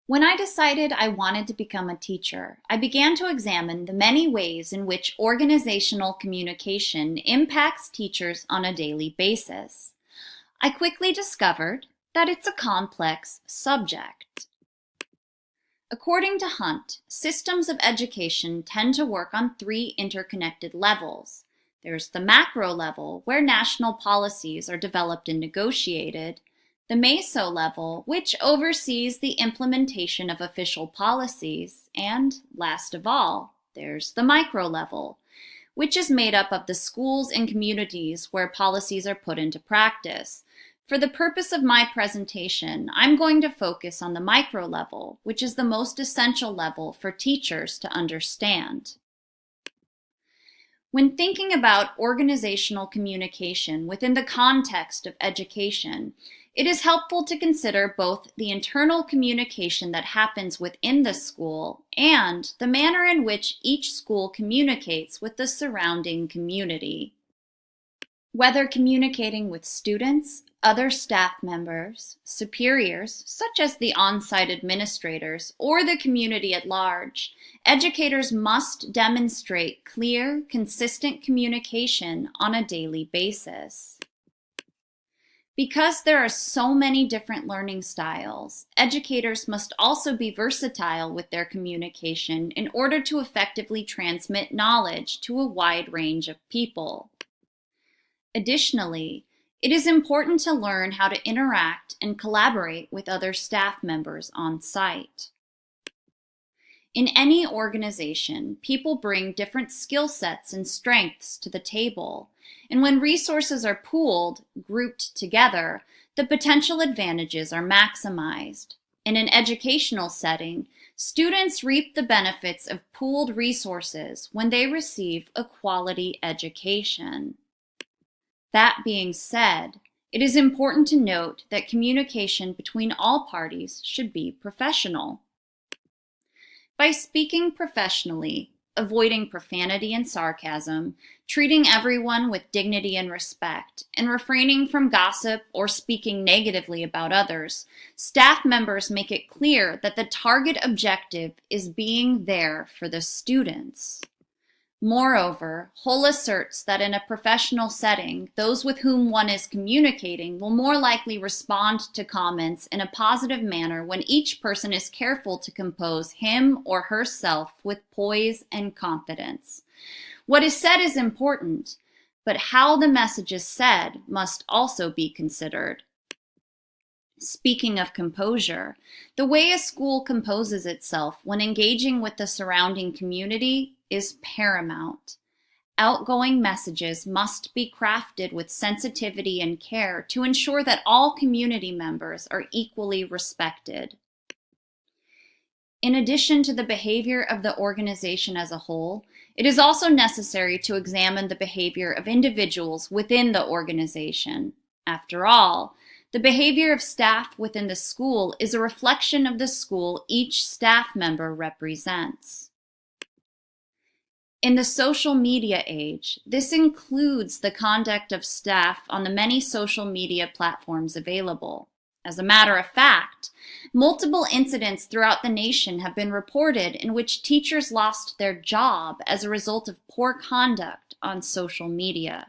When I decided I wanted to become a teacher, I began to examine the many ways in which organizational communication impacts teachers on a daily basis. I quickly discovered that it's a complex subject. According to Hunt, systems of education tend to work on three interconnected levels. There's the macro level, where national policies are developed and negotiated, the meso level, which oversees the implementation of official policies, and last of all, there's the micro level, which is made up of the schools and communities where policies are put into practice. For the purpose of my presentation, I'm going to focus on the micro level, which is the most essential level for teachers to understand. When thinking about organizational communication within the context of education, it is helpful to consider both the internal communication that happens within the school and the manner in which each school communicates with the surrounding community. Whether communicating with students, other staff members, superiors, such as the on-site administrators, or the community at large, educators must demonstrate clear, consistent communication on a daily basis. Because there are so many different learning styles, educators must also be versatile with their communication in order to effectively transmit knowledge to a wide range of people. Additionally, it is important to learn how to interact and collaborate with other staff members on site. In any organization, people bring different skill sets and strengths to the table, and when resources are pooled, grouped together, the potential advantages are maximized. In an educational setting, students reap the benefits of pooled resources when they receive a quality education. That being said, it is important to note that communication between all parties should be professional. By speaking professionally, avoiding profanity and sarcasm, treating everyone with dignity and respect, and refraining from gossip or speaking negatively about others, staff members make it clear that the target objective is being there for the students. Moreover, Hull asserts that in a professional setting, those with whom one is communicating will more likely respond to comments in a positive manner when each person is careful to compose him or herself with poise and confidence. What is said is important, but how the message is said must also be considered. Speaking of composure, the way a school composes itself when engaging with the surrounding community is paramount. Outgoing messages must be crafted with sensitivity and care to ensure that all community members are equally respected. In addition to the behavior of the organization as a whole, it is also necessary to examine the behavior of individuals within the organization. After all, the behavior of staff within the school is a reflection of the school each staff member represents. In the social media age, this includes the conduct of staff on the many social media platforms available. As a matter of fact, multiple incidents throughout the nation have been reported in which teachers lost their job as a result of poor conduct on social media.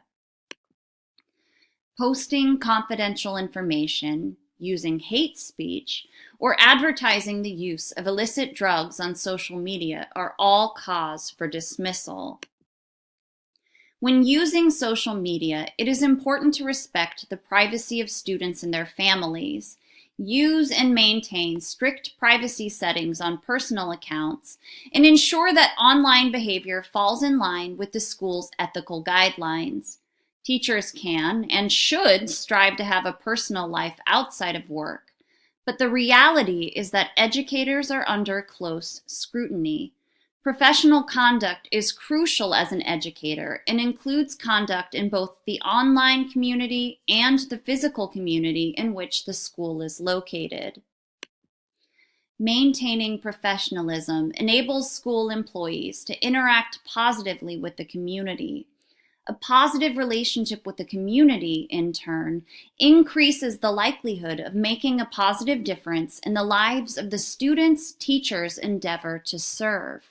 Posting confidential information, using hate speech, or advertising the use of illicit drugs on social media are all cause for dismissal. When using social media, it is important to respect the privacy of students and their families, use and maintain strict privacy settings on personal accounts, and ensure that online behavior falls in line with the school's ethical guidelines. Teachers can and should strive to have a personal life outside of work, but the reality is that educators are under close scrutiny. Professional conduct is crucial as an educator and includes conduct in both the online community and the physical community in which the school is located. Maintaining professionalism enables school employees to interact positively with the community. A positive relationship with the community, in turn, increases the likelihood of making a positive difference in the lives of the students teachers endeavor to serve.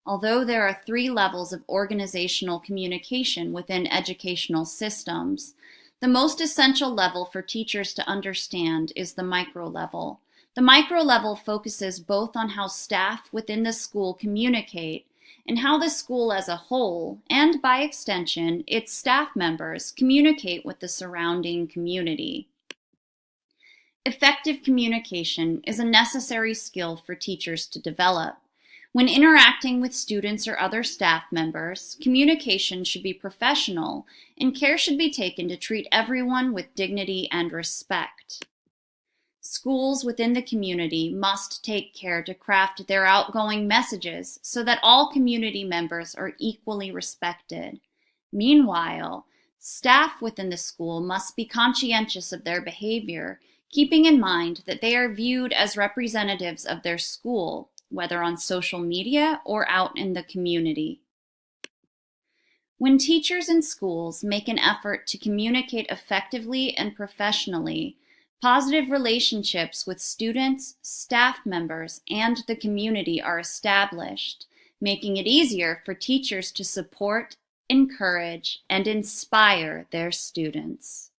Although there are 3 levels of organizational communication within educational systems, the most essential level for teachers to understand is the micro level. The micro level focuses both on how staff within the school communicate and how the school as a whole, and by extension, its staff members, communicate with the surrounding community. Effective communication is a necessary skill for teachers to develop. When interacting with students or other staff members, communication should be professional, and care should be taken to treat everyone with dignity and respect. Schools within the community must take care to craft their outgoing messages so that all community members are equally respected. Meanwhile, staff within the school must be conscientious of their behavior, keeping in mind that they are viewed as representatives of their school, whether on social media or out in the community. When teachers in schools make an effort to communicate effectively and professionally, positive relationships with students, staff members, and the community are established, making it easier for teachers to support, encourage, and inspire their students.